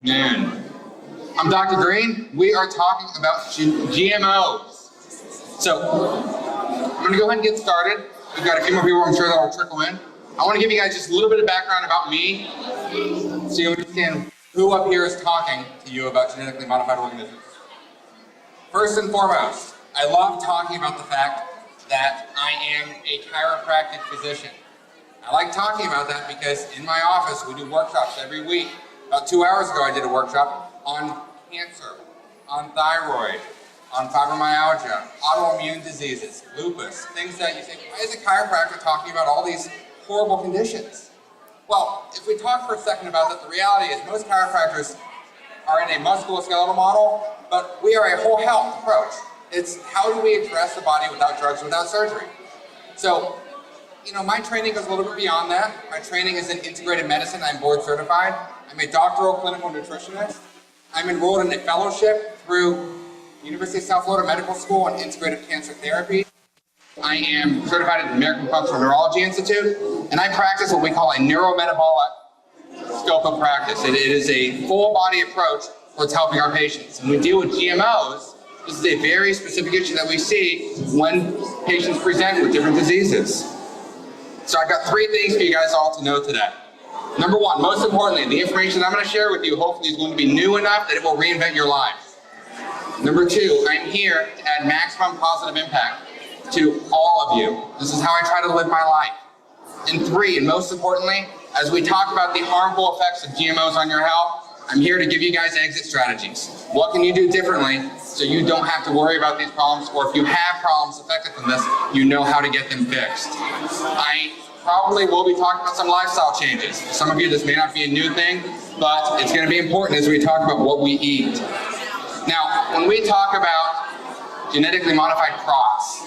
Man, I'm Dr. Green. We are talking about GMOs. So, I'm going to go ahead and get started. We've got a few more people I'm sure that will trickle in. I want to give you guys just a little bit of background about me so you understand who up here is talking to you about genetically modified organisms. First and foremost, I love talking about the fact that I am a chiropractic physician. I like talking about that because in my office we do workshops every week. About 2 hours ago I did a workshop on cancer, on thyroid, on fibromyalgia, autoimmune diseases, lupus, things that you think, why is a chiropractor talking about all these horrible conditions? Well, if we talk for a second about that, the reality is most chiropractors are in a musculoskeletal model, but we are a whole health approach. It's how do we address the body without drugs, without surgery? So, my training goes a little bit beyond that. My training is in integrated medicine. I'm board certified. I'm a doctoral clinical nutritionist. I'm enrolled in a fellowship through University of South Florida Medical School in integrative cancer therapy. I am certified at the American Functional Neurology Institute, and I practice what we call a neurometabolic scope of practice. It is a full body approach towards helping our patients. And we deal with GMOs. This is a very specific issue that we see when patients present with different diseases. So I've got 3 things for you guys all to know today. Number 1, most importantly, the information that I'm going to share with you hopefully is going to be new enough that it will reinvent your lives. Number 2, I'm here to add maximum positive impact to all of you. This is how I try to live my life. And 3, and most importantly, as we talk about the harmful effects of GMOs on your health, I'm here to give you guys exit strategies. What can you do differently so you don't have to worry about these problems, or if you have problems affected from this, you know how to get them fixed. I probably will be talking about some lifestyle changes. For some of you, this may not be a new thing, but it's going to be important as we talk about what we eat. Now, when we talk about genetically modified crops,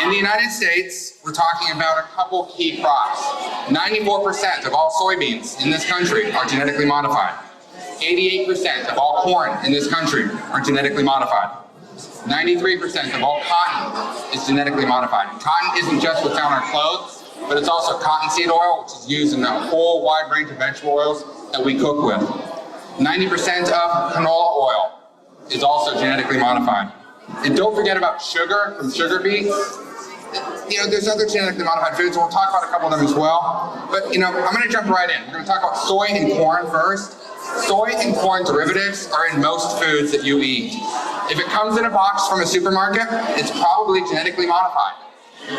in the United States, we're talking about a couple key crops. 94% of all soybeans in this country are genetically modified. 88% of all corn in this country are genetically modified. 93% of all cotton is genetically modified. Cotton isn't just what's on our clothes, but it's also cottonseed oil, which is used in a whole wide range of vegetable oils that we cook with. 90% of canola oil is also genetically modified. And don't forget about sugar from sugar beets. There's other genetically modified foods, and we'll talk about a couple of them as well. But, I'm going to jump right in. We're going to talk about soy and corn first. Soy and corn derivatives are in most foods that you eat. If it comes in a box from a supermarket, it's probably genetically modified.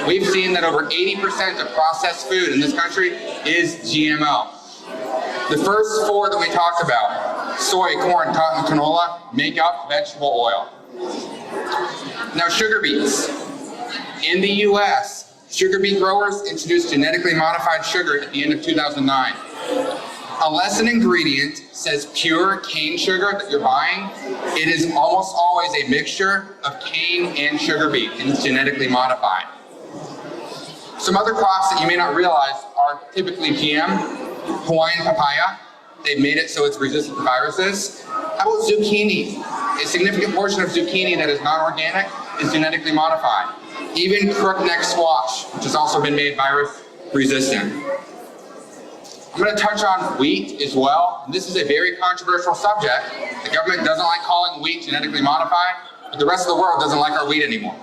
We've seen that over 80% of processed food in this country is GMO. The first 4 that we talked about, soy, corn, cotton, canola, make up vegetable oil. Now, sugar beets. In the US, sugar beet growers introduced genetically modified sugar at the end of 2009. Unless an ingredient says pure cane sugar that you're buying, it is almost always a mixture of cane and sugar beet, and it's genetically modified. Some other crops that you may not realize are typically GM, Hawaiian papaya. They've made it so it's resistant to viruses. How about zucchini? A significant portion of zucchini that is not organic is genetically modified. Even crookneck squash, which has also been made virus resistant. I'm going to touch on wheat as well. This is a very controversial subject. The government doesn't like calling wheat genetically modified, but the rest of the world doesn't like our wheat anymore.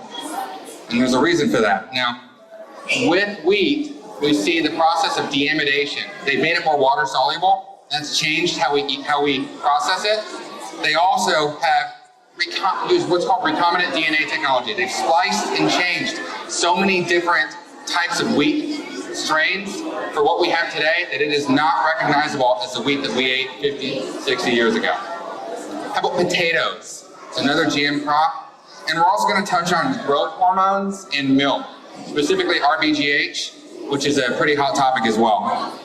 And there's a reason for that. Now, with wheat, we see the process of deamidation. They've made it more water soluble. That's changed how we process it. They also have used what's called recombinant DNA technology. They've spliced and changed so many different types of wheat strains for what we have today that it is not recognizable as the wheat that we ate 50, 60 years ago. How about potatoes? It's another GM crop. And we're also going to touch on growth hormones and milk, specifically RBGH, which is a pretty hot topic as well.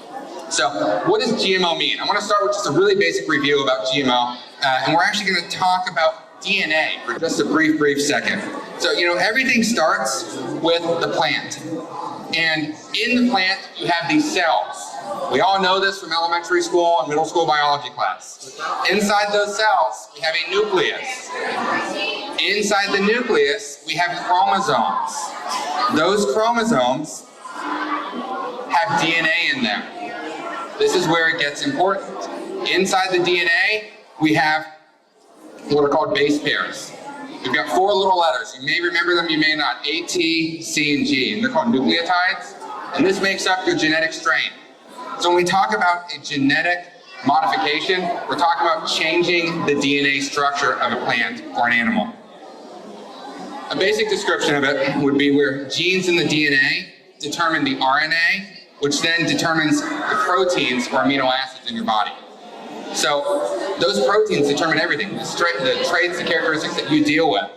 So what does GMO mean? I want to start with just a really basic review about GMO, and we're actually going to talk about DNA for just a brief second. So, everything starts with the plant. And in the plant, you have these cells. We all know this from elementary school and middle school biology class. Inside those cells, we have a nucleus. Inside the nucleus, we have chromosomes. Those chromosomes have DNA in them. This is where it gets important. Inside the DNA, we have what are called base pairs. We've got 4 little letters. You may remember them, you may not. A, T, C, and G. And they're called nucleotides. And this makes up your genetic strain. So when we talk about a genetic modification, we're talking about changing the DNA structure of a plant or an animal. A basic description of it would be where genes in the DNA determine the RNA, which then determines the proteins or amino acids in your body. So those proteins determine everything, the traits, the characteristics that you deal with.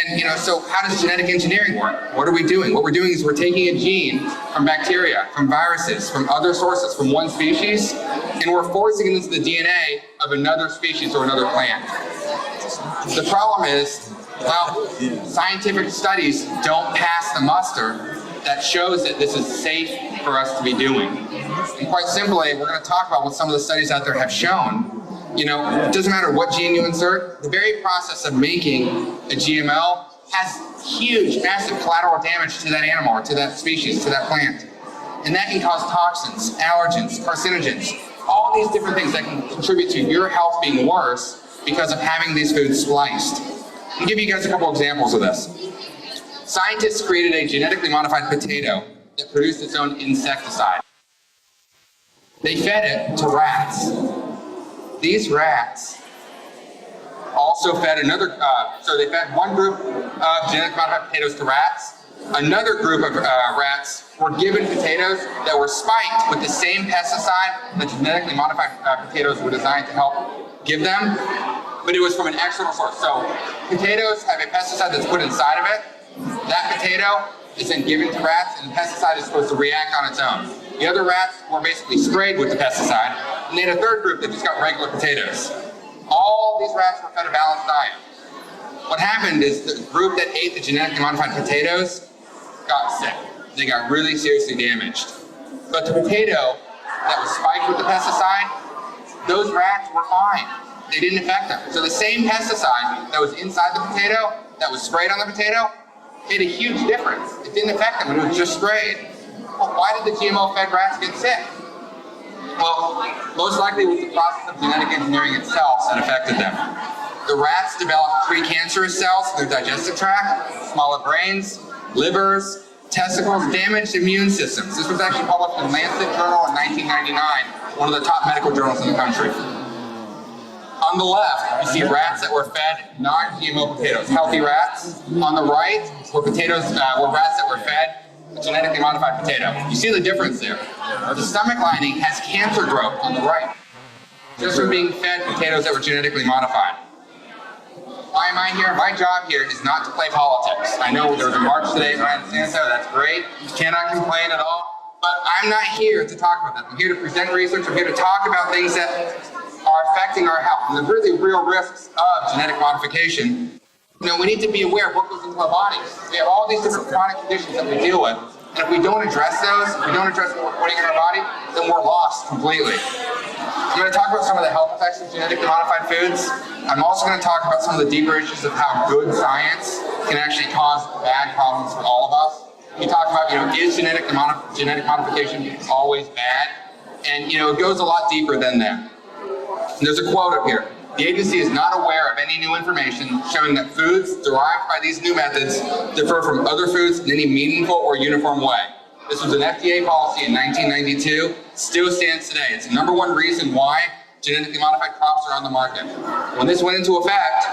And so how does genetic engineering work? What are we doing? What we're doing is we're taking a gene from bacteria, from viruses, from other sources, from one species, and we're forcing it into the DNA of another species or another plant. The problem is, well, scientific studies don't pass the muster that shows that this is safe for us to be doing. And quite simply, we're going to talk about what some of the studies out there have shown. It doesn't matter what gene you insert, the very process of making a GMO has huge, massive collateral damage to that animal or to that species, to that plant. And that can cause toxins, allergens, carcinogens, all these different things that can contribute to your health being worse because of having these foods spliced. I'll give you guys a couple examples of this. Scientists created a genetically modified potato that produced its own insecticide. They fed it to rats. These rats also fed another, so they fed one group of genetically modified potatoes to rats. Another group of rats were given potatoes that were spiked with the same pesticide that genetically modified potatoes were designed to help give them, but it was from an external source. So potatoes have a pesticide that's put inside of it. That potato is then given to rats, and the pesticide is supposed to react on its own. The other rats were basically sprayed with the pesticide, and they had a third group that just got regular potatoes. All these rats were fed a balanced diet. What happened is the group that ate the genetically modified potatoes got sick. They got really seriously damaged. But the potato that was spiked with the pesticide, those rats were fine. They didn't affect them. So the same pesticide that was inside the potato, that was sprayed on the potato, made a huge difference. It didn't affect them when it was just sprayed. Well, why did the GMO-fed rats get sick? Well, most likely it was the process of genetic engineering itself that affected them. The rats developed precancerous cells in their digestive tract, smaller brains, livers, testicles, damaged immune systems. This was actually published in Lancet Journal in 1999, one of the top medical journals in the country. On the left, you see rats that were fed non-GMO potatoes, healthy rats. On the right were rats that were fed a genetically modified potato. You see the difference there. The stomach lining has cancer growth on the right, just from being fed potatoes that were genetically modified. Why am I here? My job here is not to play politics. I know there was a march today around Santo, that's great. Cannot complain at all. But I'm not here to talk about that. I'm here to present research. I'm here to talk about things that are affecting our health and the really real risks of genetic modification. We need to be aware of what goes into our bodies. We have all these different chronic conditions that we deal with. And if we don't address those, if we don't address what we're putting in our body, then we're lost completely. I'm going to talk about some of the health effects of genetically modified foods. I'm also going to talk about some of the deeper issues of how good science can actually cause bad problems for all of us. We talk about, is genetic modification always bad? And, it goes a lot deeper than that. There's a quote up here. The agency is not aware of any new information showing that foods derived by these new methods differ from other foods in any meaningful or uniform way. This was an FDA policy in 1992, still stands today. It's the #1 reason why genetically modified crops are on the market. When this went into effect,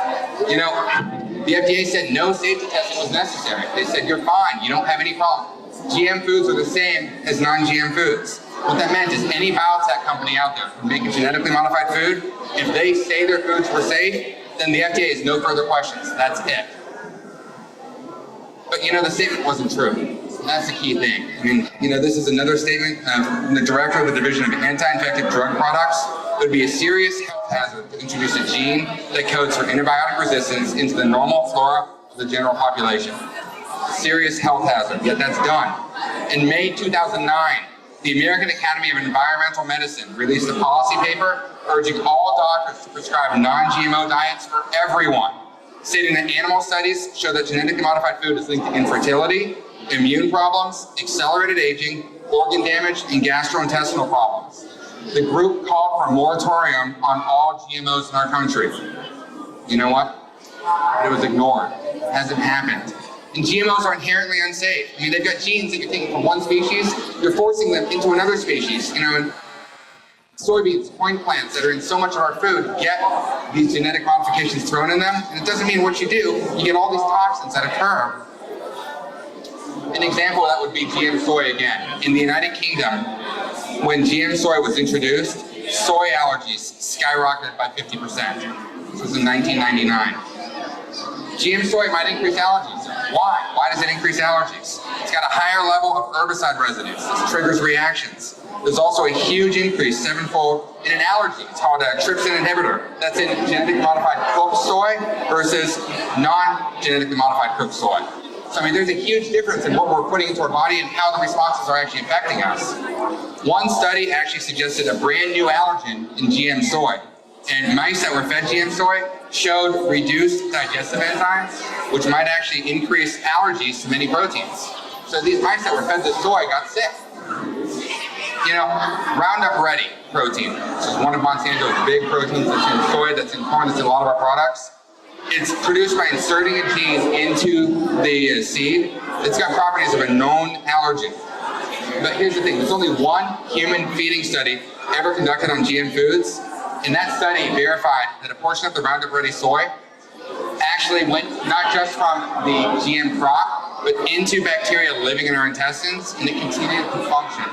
the FDA said no safety testing was necessary. They said, you're fine, you don't have any problem. GM foods are the same as non-GM foods. What that meant is any biotech company out there who make a genetically modified food, if they say their foods were safe, then the FDA has no further questions. That's it. But the statement wasn't true. That's the key thing. This is another statement from the director of the Division of Anti-Infective Drug Products. It would be a serious health hazard to introduce a gene that codes for antibiotic resistance into the normal flora of the general population. Serious health hazard, yet that's done. In May 2009, the American Academy of Environmental Medicine released a policy paper urging all doctors to prescribe non-GMO diets for everyone, stating that animal studies show that genetically modified food is linked to infertility, immune problems, accelerated aging, organ damage, and gastrointestinal problems. the group called for a moratorium on all GMOs in our country. You know what? It was ignored. It hasn't happened. And GMOs are inherently unsafe. I mean, they've got genes that you're taking from one species, you're forcing them into another species. You know, and soybeans, corn plants that are in so much of our food get these genetic modifications thrown in them, and it doesn't mean what you do, you get all these toxins that occur. An example of that would be GM soy again. In the United Kingdom, when GM soy was introduced, soy allergies skyrocketed by 50%. This was in 1999. GM soy might increase allergies. Why? Why does it increase allergies? It's got a higher level of herbicide residues. This triggers reactions. There's also a huge increase, sevenfold, in an allergy. It's called a trypsin inhibitor. That's in genetically modified cooked soy versus non-genetically modified cooked soy. So I mean, there's a huge difference in what we're putting into our body and how the responses are actually affecting us. One study actually suggested a brand new allergen in GM soy. And mice that were fed GM soy showed reduced digestive enzymes, which might actually increase allergies to many proteins. So these mice that were fed this soy got sick. You know, Roundup Ready protein, which is one of Monsanto's big proteins that's in soy, that's in corn, that's in a lot of our products. It's produced by inserting a gene into the seed. It's got properties of a known allergen. But here's the thing, there's only one human feeding study ever conducted on GM foods. And that study verified that a portion of the Roundup Ready soy actually went not just from the GM crop, but into bacteria living in our intestines, and it continued to function.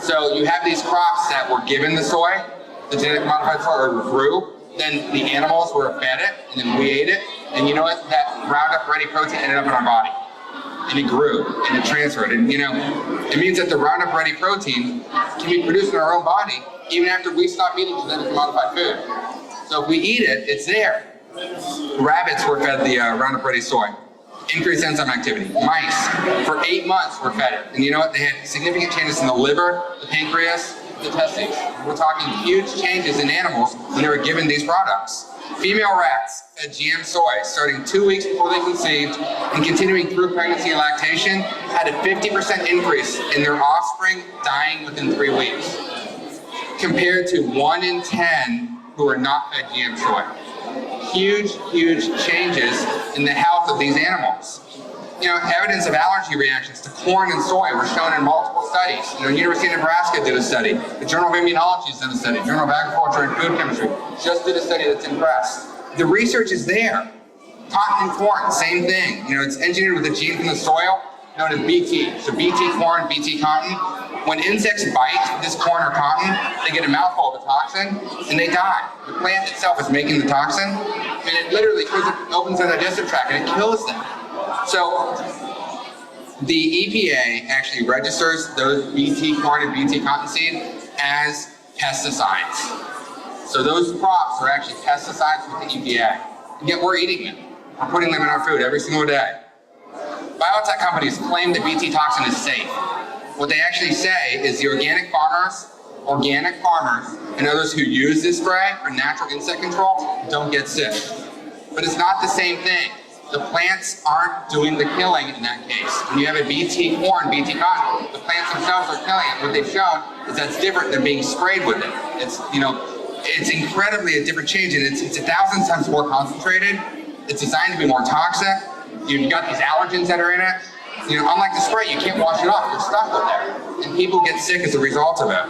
So you have these crops that were given the soy, the genetically modified soy, or grew, then the animals were fed it, and then we ate it, and you know what? That Roundup Ready protein ended up in our body. And it grew, and it transferred, and you know, it means that the Roundup Ready protein can be produced in our own body even after we stop eating genetically modified food. So if we eat it, it's there. Rabbits were fed the Roundup Ready soy. Increased enzyme activity. Mice, for 8 months, were fed it. And you know what? They had significant changes in the liver, the pancreas, the testes. We're talking huge changes in animals when they were given these products. Female rats fed GM soy starting 2 weeks before they conceived and continuing through pregnancy and lactation had a 50% increase in their offspring dying within 3 weeks, compared to 1 in 10 who were not fed GM soy. Huge, huge changes in the health of these animals. You know, evidence of allergy reactions to corn and soy were shown in multiple studies. You know, University of Nebraska did a study. The Journal of Immunology did a study. Journal of Agriculture and Food Chemistry just did a study that's impressed. The research is there. Cotton and corn, same thing. You know, it's engineered with a gene from the soil known as BT. So BT corn, BT cotton. When insects bite this corn or cotton, they get a mouthful of the toxin and they die. The plant itself is making the toxin, and it literally opens their digestive tract and it kills them. So the EPA actually registers those BT corn and BT cottonseed as pesticides. So those crops are actually pesticides with the EPA. And yet we're eating them. We're putting them in our food every single day. Biotech companies claim the BT toxin is safe. What they actually say is the organic farmers, and others who use this spray for natural insect control don't get sick. But it's not the same thing. The plants aren't doing the killing in that case. When you have a BT corn, BT cotton, the plants themselves are killing it. What they've shown is that's different than being sprayed with it. It's, you know, it's incredibly a different change, and it's 1,000 times more concentrated. It's designed to be more toxic. You've got these allergens that are in it. You know, unlike the spray, you can't wash it off. You're stuck with it, and people get sick as a result of it.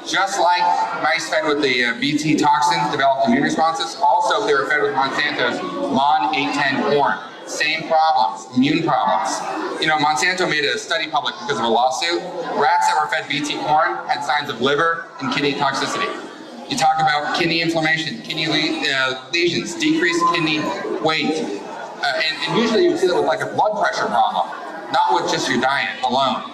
Just like mice fed with the BT toxin developed immune responses, also if they were fed with Monsanto's MON 810 corn, same problems, immune problems. You know, Monsanto made a study public because of a lawsuit. Rats that were fed BT corn had signs of liver and kidney toxicity. You talk about kidney inflammation, kidney lesions, decreased kidney weight, and usually you would see that with like a blood pressure problem, not with just your diet alone.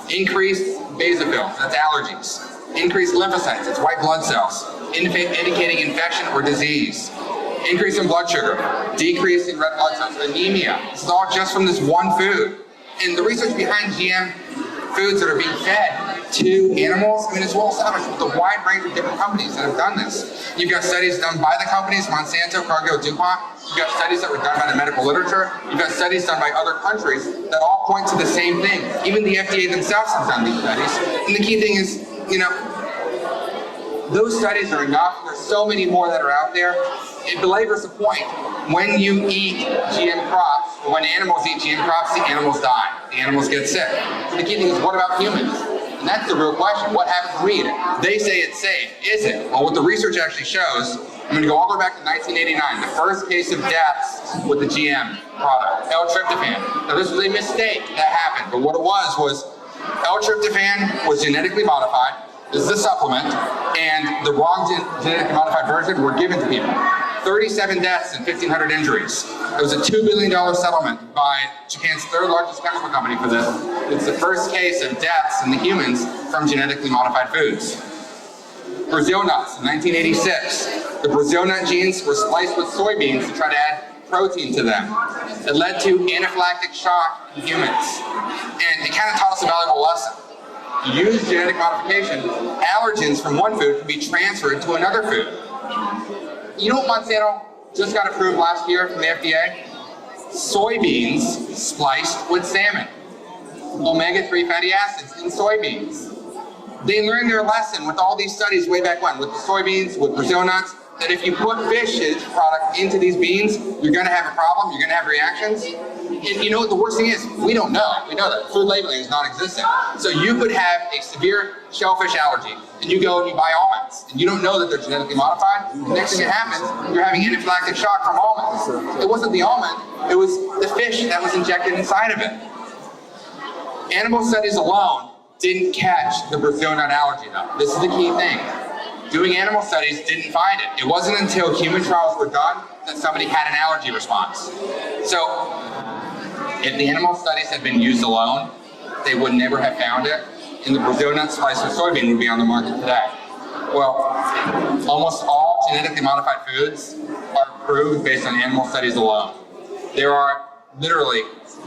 Increased basophils, that's allergies. Increased lymphocytes, that's white blood cells, indicating infection or disease. Increase in blood sugar, decrease in red blood cells, anemia. This is all just from this one food. And the research behind GM foods that are being fed to animals, I mean, it's well established with a wide range of different companies that have done this. You've got studies done by the companies, Monsanto, Cargill, DuPont. You've got studies that were done by the medical literature. You've got studies done by other countries that all point to the same thing. Even the FDA themselves have done these studies. And the key thing is, you know, those studies are enough. There's so many more that are out there. It belabors the point. When you eat GM crops, when animals eat GM crops, the animals die. The animals get sick. So the key thing is, what about humans? And that's the real question. What happens when we eat it? They say it's safe. Is it? Well, what the research actually shows, I'm going to go all the way back to 1989, the first case of deaths with the GM product, L-tryptophan. Now, this was a mistake that happened, but what it was L-tryptophan was genetically modified. This is a supplement, and the wrong genetically modified version were given to people. 37 deaths and 1,500 injuries. It was a $2 billion settlement by Japan's third largest chemical company for this. It's the first case of deaths in the humans from genetically modified foods. Brazil nuts in 1986. The Brazil nut genes were spliced with soybeans to try to add protein to them. It led to anaphylactic shock in humans. And it kind of taught us a valuable lesson. Use genetic modification, allergens from one food can be transferred to another food. You know what Monsanto just got approved last year from the FDA? Soybeans spliced with salmon. Omega-3 fatty acids in soybeans. They learned their lesson with all these studies way back when, with the soybeans, with Brazil nuts, that if you put fish's product into these beans, you're gonna have a problem, you're gonna have reactions. And you know what the worst thing is? We don't know. We know that food labeling is non-existent. So you could have a severe shellfish allergy, and you go and you buy almonds, and you don't know that they're genetically modified. The next thing that happens, you're having anaphylactic shock from almonds. It wasn't the almond, it was the fish that was injected inside of it. Animal studies alone didn't catch the Brazil nut allergy though. This is the key thing. Doing animal studies didn't find it. It wasn't until human trials were done that somebody had an allergy response. So, if the animal studies had been used alone, they would never have found it, and the Brazil nut spliced with soybean would be on the market today. Well, almost all genetically modified foods are approved based on animal studies alone. There are literally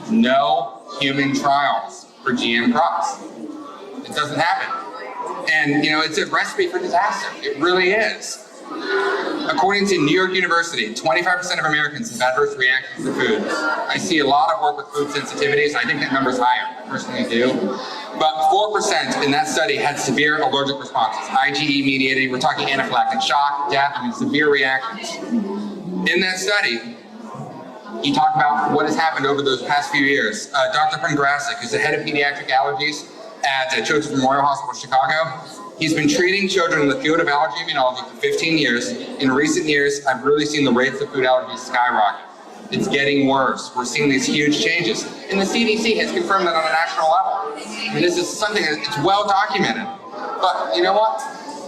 no human trials for GM crops. It doesn't happen. And you know, it's a recipe for disaster. It really is. According to New York University, 25% of Americans have adverse reactions to foods. I see a lot of work with food sensitivities. I think that number's higher. I personally do. But 4% in that study had severe allergic responses, IgE mediated. We're talking anaphylactic shock, death, I mean severe reactions. In that study, he talked about what has happened over those past few years. Dr. Pengrasic, who's the head of pediatric allergies at Children's Memorial Hospital, Chicago. He's been treating children in the field of allergy immunology for 15 years. In recent years, I've really seen the rates of food allergies skyrocket. It's getting worse. We're seeing these huge changes. And the CDC has confirmed that on a national level. And this is something that's well documented. But you know what?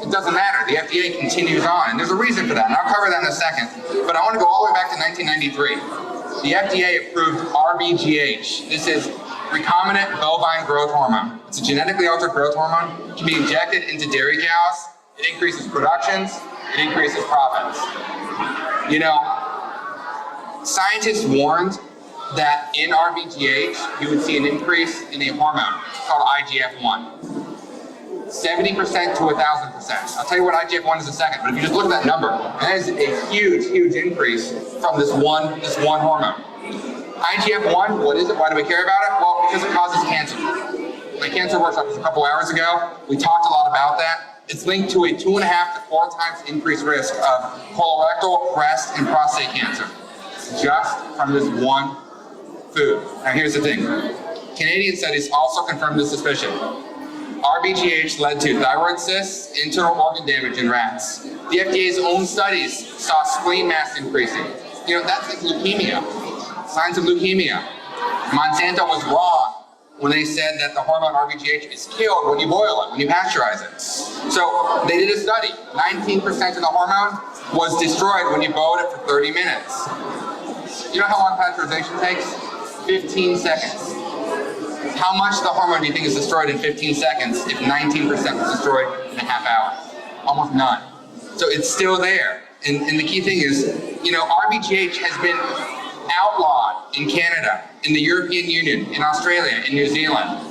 It doesn't matter. The FDA continues on. And there's a reason for that. And I'll cover that in a second. But I want to go all the way back to 1993. The FDA approved RBGH. This is recombinant bovine growth hormone. It's a genetically altered growth hormone. It can be injected into dairy cows. It increases productions. It increases profits. You know, scientists warned that in RBGH, you would see an increase in a hormone called IGF-1. 70% to 1,000%. I'll tell you what IGF-1 is in a second, but if you just look at that number, that is a huge, huge increase from this one hormone. IGF-1, what is it? Why do we care about it? Well, because it causes cancer. My cancer workshop was a couple hours ago. We talked a lot about that. It's linked to a 2.5 to 4 times increased risk of colorectal, breast, and prostate cancer, just from this one food. Now here's the thing. Canadian studies also confirmed this suspicion. RBGH led to thyroid cysts, internal organ damage in rats. The FDA's own studies saw spleen mass increasing. You know, that's like leukemia. Signs of leukemia. Monsanto was wrong when they said that the hormone RBGH is killed when you boil it, when you pasteurize it. So they did a study. 19% of the hormone was destroyed when you boiled it for 30 minutes. You know how long pasteurization takes? 15 seconds. How much of the hormone do you think is destroyed in 15 seconds if 19% was destroyed in a half hour? Almost none. So it's still there. And the key thing is, you know, RBGH has been outlawed in Canada, in the European Union, in Australia, in New Zealand.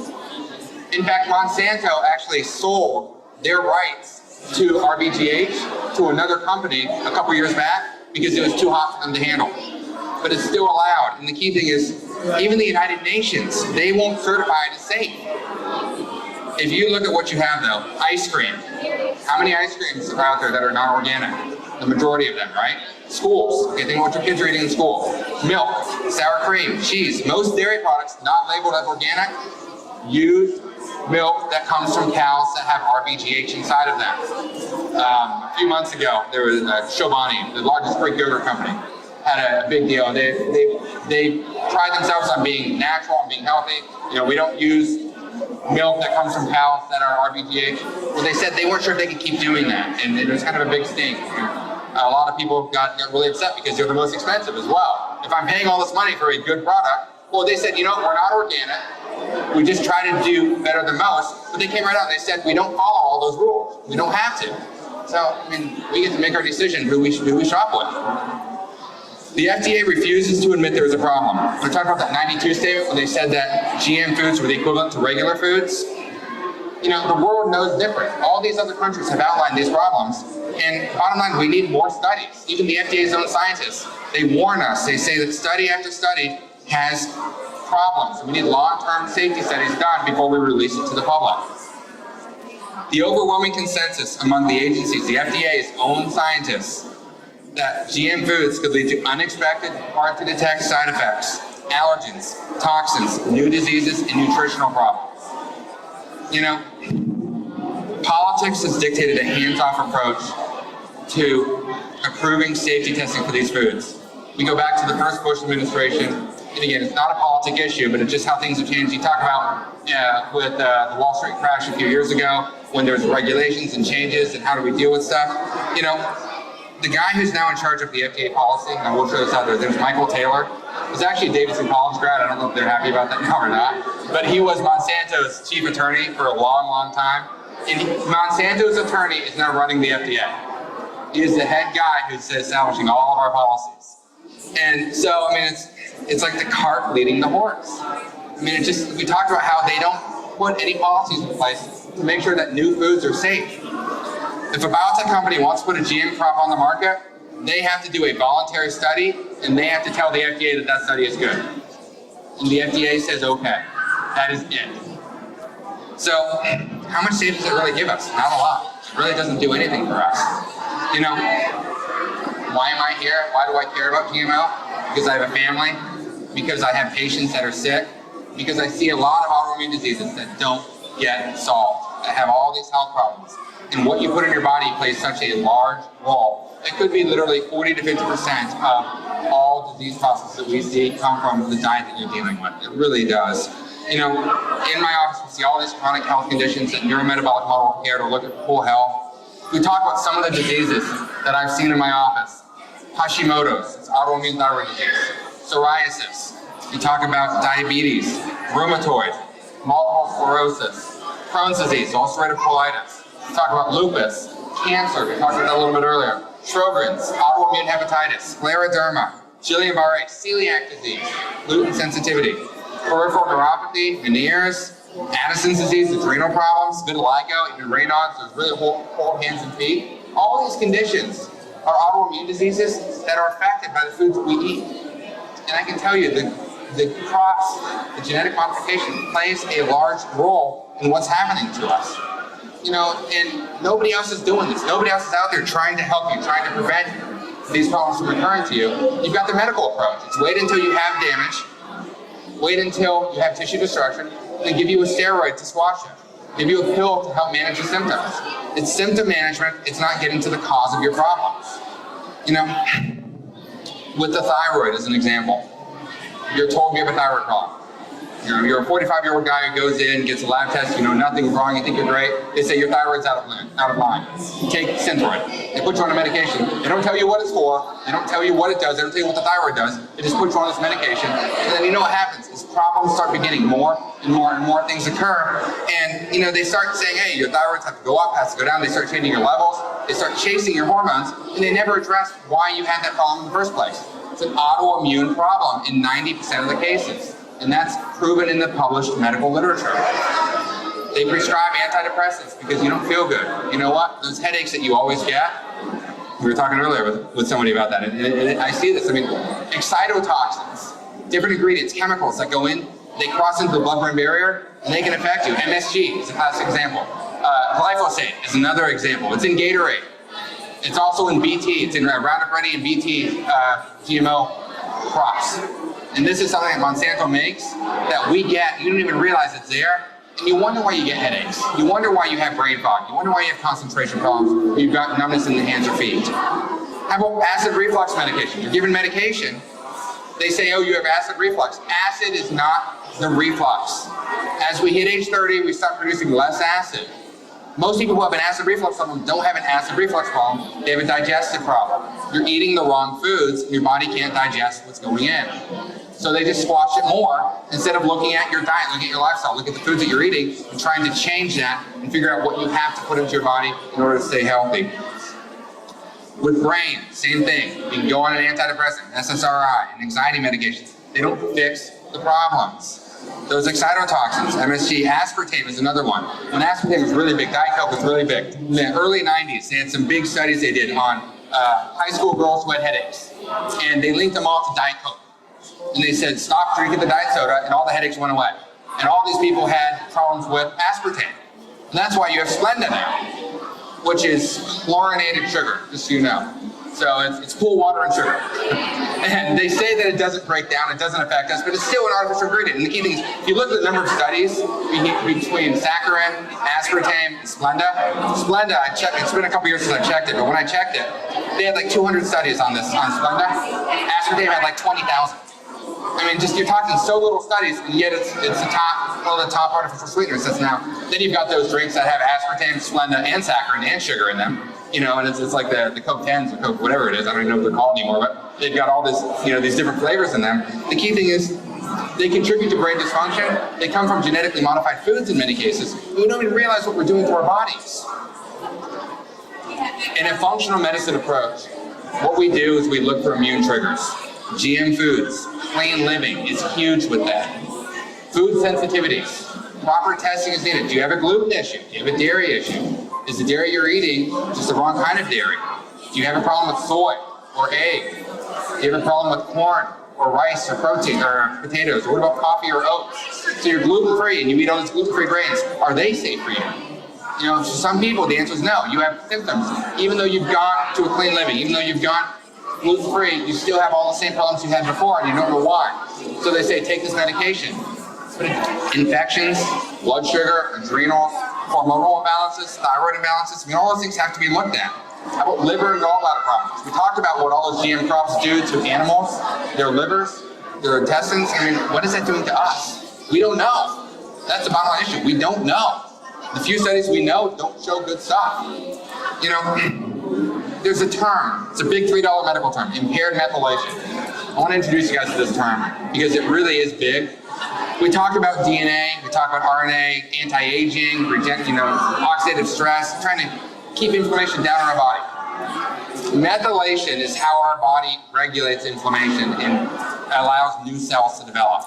In fact, Monsanto actually sold their rights to RBGH to another company a couple years back because it was too hot for them to handle. But it's still allowed. And the key thing is, even the United Nations, they won't certify it as safe. If you look at what you have though, ice cream. How many ice creams are out there that are not organic? The majority of them, right? Schools, okay, think of what your kids are eating in school. Milk, sour cream, cheese. Most dairy products not labeled as organic use milk that comes from cows that have RBGH inside of them. A few months ago, there was Chobani, the largest Greek yogurt company, had a big deal. They pride themselves on being natural and being healthy. You know, we don't use milk that comes from cows that are RBGH. Well, they said they weren't sure if they could keep doing that, and it was kind of a big stink. A lot of people got really upset because they're the most expensive as well. If I'm paying all this money for a good product, well, they said, you know, we're not organic. We just try to do better than most. But they came right out and they said, we don't follow all those rules. We don't have to. So, I mean, we get to make our decision who we shop with. The FDA refuses to admit there is a problem. We're talking about that 92 statement when they said that GM foods were the equivalent to regular foods. You know, the world knows different. All these other countries have outlined these problems. And bottom line, we need more studies. Even the FDA's own scientists, they warn us. They say that study after study has problems. We need long-term safety studies done before we release it to the public. The overwhelming consensus among the agencies, the FDA's own scientists, that GM foods could lead to unexpected, hard-to-detect side effects, allergens, toxins, new diseases, and nutritional problems. You know, politics has dictated a hands-off approach to approving safety testing for these foods. We go back to the first Bush administration, and again, it's not a politic issue, but it's just how things have changed. You talk about with the Wall Street crash a few years ago, when there's regulations and changes, and how do we deal with stuff. You know, the guy who's now in charge of the FDA policy, and I will show this out there, there's Michael Taylor. He's actually a Davidson College grad. I don't know if they're happy about that now or not, but he was Monsanto's chief attorney for a long, long time. And Monsanto's attorney is now running the FDA. He is the head guy who's establishing all of our policies. And so, I mean, it's like the cart leading the horse. I mean, we talked about how they don't put any policies in place to make sure that new foods are safe. If a biotech company wants to put a GM crop on the market, they have to do a voluntary study, and they have to tell the FDA that that study is good. And the FDA says, okay, that is it. So, how much safety does it really give us? Not a lot. It really doesn't do anything for us. You know, why am I here? Why do I care about GMO? Because I have a family, because I have patients that are sick, because I see a lot of autoimmune diseases that don't get solved, that have all these health problems. And what you put in your body plays such a large role. It could be literally 40 to 50% of all disease processes that we see come from the diet that you're dealing with. It really does. You know, in my office, we see all these chronic health conditions that neurometabolic model of care to look at whole health. We talk about some of the diseases that I've seen in my office. Hashimoto's, it's autoimmune thyroid disease. Psoriasis. We talk about diabetes, rheumatoid, multiple sclerosis, Crohn's disease, ulcerative colitis. We talk about lupus, cancer, we talked about that a little bit earlier. Sjogren's, autoimmune hepatitis, scleroderma, Guillain-Barré, celiac disease, gluten sensitivity, peripheral neuropathy, Meniere's, Addison's disease, adrenal problems, vitiligo, even Raynaud's, those really whole hands and feet. All these conditions are autoimmune diseases that are affected by the foods that we eat. And I can tell you, the crops, the genetic modification plays a large role in what's happening to us. You know, and nobody else is doing this. Nobody else is out there trying to help you, trying to prevent these problems from occurring to you. You've got the medical approach. It's wait until you have damage, wait until you have tissue destruction, then give you a steroid to squash it. Give you a pill to help manage the symptoms. It's symptom management, it's not getting to the cause of your problems. You know, with the thyroid as an example, you're told you have a thyroid problem. You know, you're a 45-year-old guy who goes in, gets a lab test, you know nothing's wrong, you think you're great. They say your thyroid's out of line. Take Synthroid. They put you on a medication. They don't tell you what it's for. They don't tell you what it does. They don't tell you what the thyroid does. They just put you on this medication. And then you know what happens is problems start beginning more and more and more things occur. And you know, they start saying, hey, your thyroids have to go up, has to go down. They start changing your levels. They start chasing your hormones. And they never address why you had that problem in the first place. It's an autoimmune problem in 90% of the cases. And that's proven in the published medical literature. They prescribe antidepressants because you don't feel good. You know what? Those headaches that you always get, we were talking earlier with somebody about that, and I see this. I mean, excitotoxins, different ingredients, chemicals that go in They cross into the blood-brain barrier, and they can affect you. MSG is a classic example. Glyphosate is another example. It's in Gatorade. It's also in BT. It's in Roundup Ready and BT GMO crops. And this is something that Monsanto makes that we get. You don't even realize it's there. And you wonder why you get headaches. You wonder why you have brain fog. You wonder why you have concentration problems. Or you've got numbness in the hands or feet. How about acid reflux medication? You're given medication. They say, oh, you have acid reflux. Acid is not the reflux. As we hit age 30, we start producing less acid. Most people who have an acid reflux problem don't have an acid reflux problem. They have a digestive problem. You're eating the wrong foods, and your body can't digest what's going in. So they just squash it more instead of looking at your diet, looking at your lifestyle, look at the foods that you're eating, and trying to change that and figure out what you have to put into your body in order to stay healthy. With brain, same thing. You can go on an antidepressant, SSRI, and anxiety medications. They don't fix the problems. Those excitotoxins, MSG, aspartame is another one. When aspartame was really big, Diet Coke was really big. In the early 90s, they had some big studies they did on high school girls who had headaches. And they linked them all to Diet Coke. And they said, stop drinking the diet soda, and all the headaches went away. And all these people had problems with aspartame. And that's why you have Splenda now, which is chlorinated sugar, just so you know. So it's pool water and sugar. And they say that it doesn't break down, it doesn't affect us, but it's still an artificial ingredient. And the key thing is, if you look at the number of studies between saccharin, aspartame, and Splenda, I checked, it's been a couple years since I checked it, but when I checked it, they had like 200 studies on Splenda. Aspartame had like 20,000. I mean, just you're talking so little studies, and yet it's one of the top artificial sweeteners that's now. Then you've got those drinks that have aspartame, Splenda, and saccharin and sugar in them. You know, and it's like the Coke 10s or Coke whatever it is. I don't even know what they're called anymore, but they've got all this, these different flavors in them. The key thing is they contribute to brain dysfunction. They come from genetically modified foods in many cases. We don't even realize what we're doing to our bodies. In a functional medicine approach, what we do is we look for immune triggers. GM foods, clean living is huge with that. Food sensitivities. Proper testing is needed. Do you have a gluten issue? Do you have a dairy issue? Is the dairy you're eating just the wrong kind of dairy? Do you have a problem with soy or egg? Do you have a problem with corn or rice or protein or potatoes? Or what about coffee or oats? So you're gluten-free and you eat all these gluten-free grains. Are they safe for you? You know, for some people the answer is no. You have symptoms. Even though you've gone to a clean living, even though you've gone gluten-free, you still have all the same problems you had before and you don't know why. So they say take this medication. Infections, blood sugar, adrenals, hormonal imbalances, thyroid imbalances, I mean, all those things have to be looked at. How about liver and gallbladder problems? We talked about what all those GM crops do to animals, their livers, their intestines. I mean, what is that doing to us? We don't know. That's the bottom line issue. We don't know. The few studies we know don't show good stuff. You know, there's a term, it's a big $3 medical term, impaired methylation. I want to introduce you guys to this term because it really is big. We talk about DNA, we talk about RNA, anti-aging, oxidative stress, trying to keep inflammation down in our body. Methylation is how our body regulates inflammation and allows new cells to develop.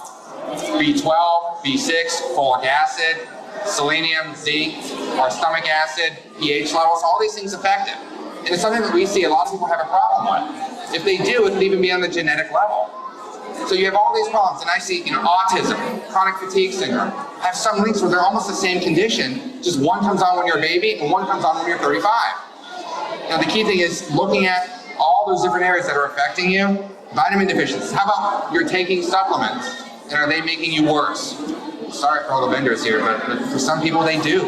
B12, B6, folic acid, selenium, zinc, our stomach acid, pH levels, all these things affect it. And it's something that we see a lot of people have a problem with. If they do, it can even be on the genetic level. So you have all these problems, and I see, autism, chronic fatigue syndrome, have some links where they're almost the same condition, just one comes on when you're a baby and one comes on when you're 35. Now the key thing is looking at all those different areas that are affecting you. Vitamin deficiencies. How about you're taking supplements, and are they making you worse? Sorry for all the vendors here, but for some people they do.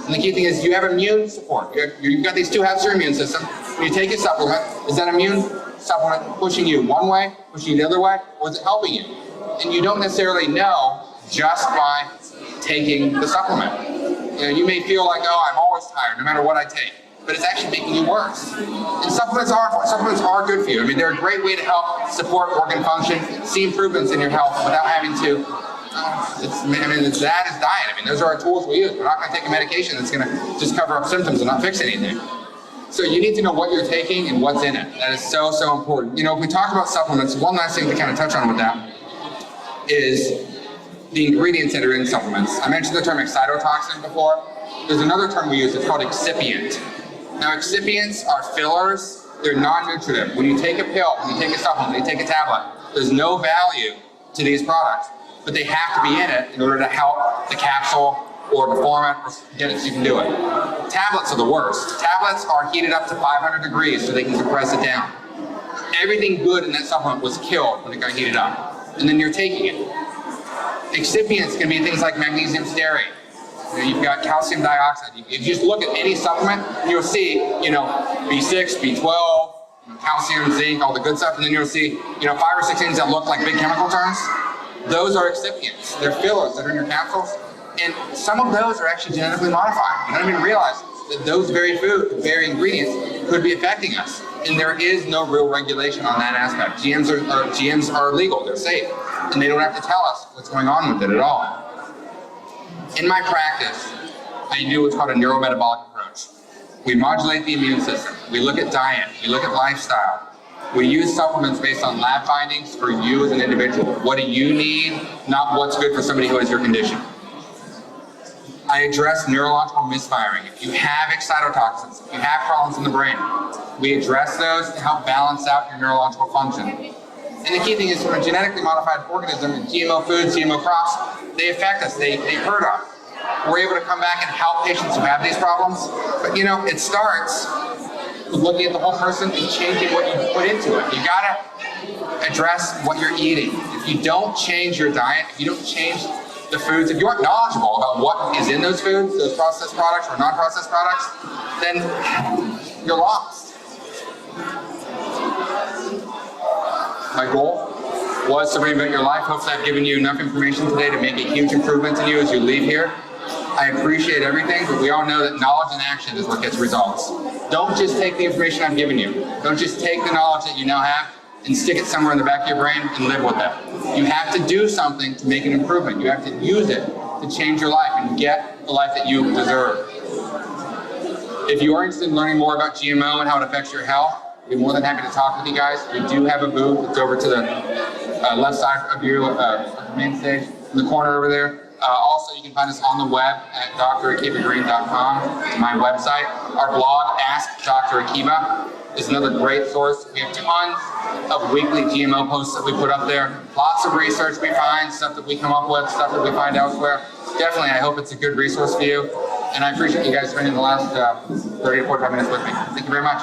And the key thing is you have immune support. You've got these two halves of your immune system. When you take a supplement, is that immune supplement pushing you one way, pushing you the other way, or is it helping you? And you don't necessarily know just by taking the supplement. You may feel like, oh, I'm always tired no matter what I take, but it's actually making you worse. And supplements are good for you. I mean, they're a great way to help support organ function, see improvements in your health without having to, it's that is diet. I mean, those are our tools we use. We're not going to take a medication that's going to just cover up symptoms and not fix anything. So you need to know what you're taking and what's in it. That is so, so important. If we talk about supplements, one last thing to kind of touch on with that is the ingredients that are in supplements. I mentioned the term excitotoxin before. There's another term we use, it's called excipient. Now excipients are fillers, they're non-nutritive. When you take a pill, when you take a supplement, when you take a tablet, there's no value to these products. but they have to be in it in order to help the capsule or perform it or get it so you can do it. Tablets are the worst. Tablets are heated up to 500 degrees so they can compress it down. Everything good in that supplement was killed when it got heated up, and then you're taking it. Excipients can be things like magnesium stearate. You've got calcium dioxide. If you just look at any supplement, you'll see, B6, B12, calcium, zinc, all the good stuff, and then you'll see, 5 or 6 things that look like big chemical terms. Those are excipients. They're fillers that are in your capsules, and some of those are actually genetically modified. You don't even realize that those very ingredients could be affecting us, and there is no real regulation on that aspect. GMs are legal, they're safe, and they don't have to tell us what's going on with it at all. In my practice, I do what's called a neurometabolic approach. We modulate the immune system. We look at diet. We look at lifestyle. We use supplements based on lab findings for you as an individual. What do you need, not what's good for somebody who has your condition. I address neurological misfiring. If you have excitotoxins, if you have problems in the brain, we address those to help balance out your neurological function. And the key thing is, from a genetically modified organism, GMO foods, GMO crops, they affect us, they hurt us. We're able to come back and help patients who have these problems. But it starts with looking at the whole person and changing what you put into it. You gotta address what you're eating. If you don't change your diet, if you don't change the foods, if you aren't knowledgeable about what is in those foods, those processed products or non-processed products, then you're lost. My goal was to reinvent your life. Hopefully I've given you enough information today to make a huge improvement in you as you leave here. I appreciate everything, but we all know that knowledge and action is what gets results. Don't just take the information I've given you. Don't just take the knowledge that you now have and stick it somewhere in the back of your brain and live with it. You have to do something to make an improvement. You have to use it to change your life and get the life that you deserve. If you are interested in learning more about GMO and how it affects your health, I'd be more than happy to talk with you guys. We do have a booth. It's over to the left side of your main stage, in the corner over there. Also, you can find us on the web at drakibagreen.com. It's my website. Our blog, Ask Dr. Akiba, is another great source. We have tons of weekly GMO posts that we put up there. Lots of research we find, stuff that we come up with, stuff that we find elsewhere. Definitely, I hope it's a good resource for you. And I appreciate you guys spending the last 30 to 45 minutes with me. Thank you very much.